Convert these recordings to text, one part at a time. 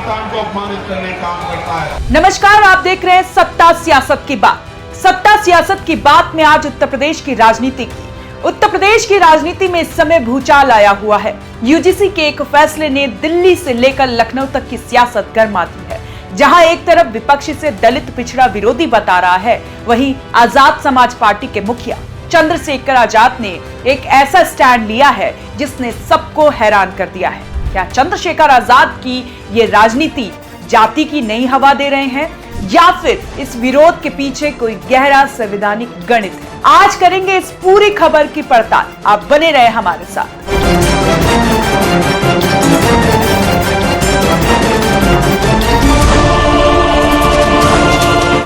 संविधान को अपमानित करने का काम करता है। नमस्कार, आप देख रहे हैं सत्ता सियासत की बात। सत्ता सियासत की बात में आज उत्तर प्रदेश की राजनीति की। उत्तर प्रदेश की राजनीति में इस समय भूचाल आया हुआ है। यूजीसी के एक फैसले ने दिल्ली से लेकर लखनऊ तक की सियासत गर्मा दी है। जहां एक तरफ विपक्ष से दलित पिछड़ा विरोधी बता रहा है, वहीं आजाद समाज पार्टी के मुखिया चंद्रशेखर आजाद ने एक ऐसा स्टैंड लिया है जिसने सबको हैरान कर दिया है। क्या चंद्रशेखर आजाद की ये राजनीति जाति की नई हवा दे रहे हैं या फिर इस विरोध के पीछे कोई गहरा संवैधानिक गणित है? आज करेंगे इस पूरी खबर की पड़ताल। आप बने रहे हमारे साथ।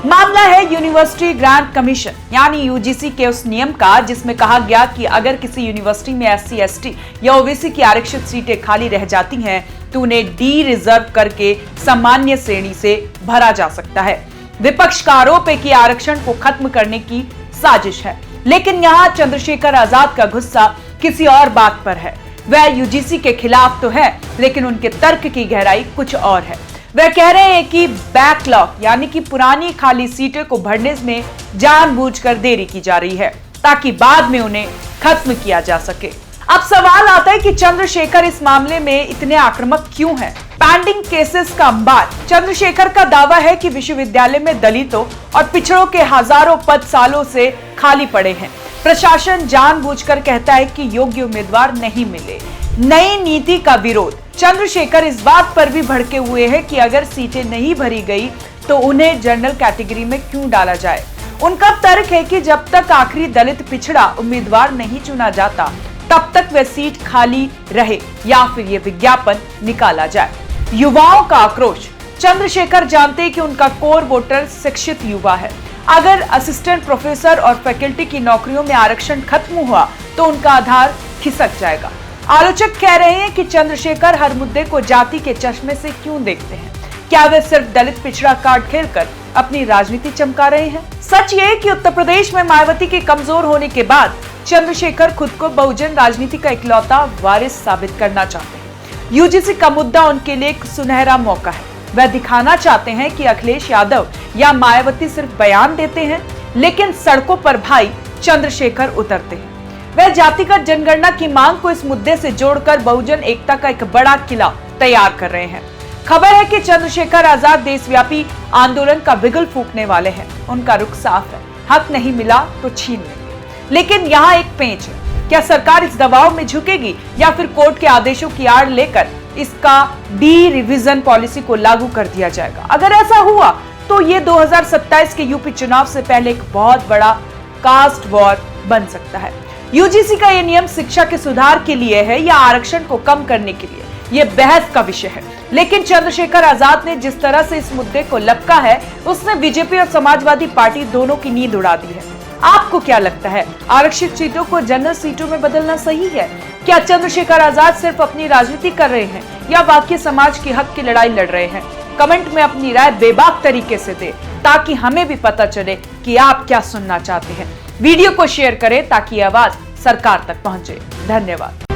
मामला है यूनिवर्सिटी ग्रांट कमीशन यानी यूजीसी के उस नियम का जिसमें कहा गया कि अगर किसी यूनिवर्सिटी में एससी, एसटी या ओबीसी की आरक्षित सीटें खाली रह जाती हैं तो उन्हें डी रिजर्व करके सामान्य श्रेणी से भरा जा सकता है। विपक्ष का आरोप है कि आरक्षण को खत्म करने की साजिश है, लेकिन यहाँ चंद्रशेखर आजाद का गुस्सा किसी और बात पर है। वह यूजीसी के खिलाफ तो है, लेकिन उनके तर्क की गहराई कुछ और है। वह कह रहे हैं कि बैकलॉग यानी कि पुरानी खाली सीटें को भरने में जानबूझकर देरी की जा रही है ताकि बाद में उन्हें खत्म किया जा सके। अब सवाल आता है कि चंद्रशेखर इस मामले में इतने आक्रामक क्यों हैं? पेंडिंग केसेस का अंबार। चंद्रशेखर का दावा है कि विश्वविद्यालय में दलितों और पिछड़ों के हजारों पद सालों से खाली पड़े हैं। प्रशासन जानबूझकर कहता है कि योग्य उम्मीदवार नहीं मिले। नई नीति का विरोध। चंद्रशेखर इस बात पर भी भड़के हुए हैं कि अगर सीटें नहीं भरी गई तो उन्हें जनरल कैटेगरी में क्यों डाला जाए। उनका तर्क है कि जब तक आखिरी दलित पिछड़ा उम्मीदवार नहीं चुना जाता तब तक वह सीट खाली रहे या फिर ये विज्ञापन निकाला जाए। युवाओं का आक्रोश। चंद्रशेखर जानते हैं कि उनका कोर वोटर शिक्षित युवा है। अगर असिस्टेंट प्रोफेसर और फैकल्टी की नौकरियों में आरक्षण खत्म हुआ तो उनका आधार खिसक जाएगा। आलोचक कह रहे हैं कि चंद्रशेखर हर मुद्दे को जाति के चश्मे से क्यों देखते हैं? क्या वे सिर्फ दलित पिछड़ा कार्ड खेलकर अपनी राजनीति चमका रहे हैं? सच ये है कि उत्तर प्रदेश में मायावती के कमजोर होने के बाद चंद्रशेखर खुद को बहुजन राजनीति का इकलौता वारिस साबित करना चाहते हैं। यूजीसी का मुद्दा उनके लिए एक सुनहरा मौका है। वह दिखाना चाहते हैं कि अखिलेश यादव या मायावती सिर्फ बयान देते हैं, लेकिन सड़कों पर भाई चंद्रशेखर उतरते हैं। वह जातिगत जनगणना की मांग को इस मुद्दे से जोड़कर बहुजन एकता का एक बड़ा किला तैयार कर रहे हैं। खबर है कि चंद्रशेखर आजाद देशव्यापी आंदोलन का बिगुल फूंकने वाले हैं। उनका रुख साफ है, हक नहीं मिला तो छीन लेंगे। लेकिन यहाँ एक पेंच है, क्या सरकार इस दबाव में झुकेगी या फिर कोर्ट के आदेशों की आड़ लेकर इसका डी रिवीजन पॉलिसी को लागू कर दिया जाएगा? अगर ऐसा हुआ तो ये 2027 के यूपी चुनाव से पहले एक बहुत बड़ा कास्ट वॉर बन सकता है। यूजीसी का ये नियम शिक्षा के सुधार के लिए है या आरक्षण को कम करने के लिए, ये बहस का विषय है। लेकिन चंद्रशेखर आजाद ने जिस तरह से इस मुद्दे को लपका है, उसने बीजेपी और समाजवादी पार्टी दोनों की नींद उड़ा दी है। आपको क्या लगता है, आरक्षित सीटों को जनरल सीटों में बदलना सही है? क्या चंद्रशेखर आजाद सिर्फ अपनी राजनीति कर रहे हैं या वाकई समाज के हक की लड़ाई लड़ रहे हैं? कमेंट में अपनी राय बेबाक तरीके से दें ताकि हमें भी पता चले कि आप क्या सुनना चाहते हैं। वीडियो को शेयर करें ताकि आवाज सरकार तक पहुंचे। धन्यवाद।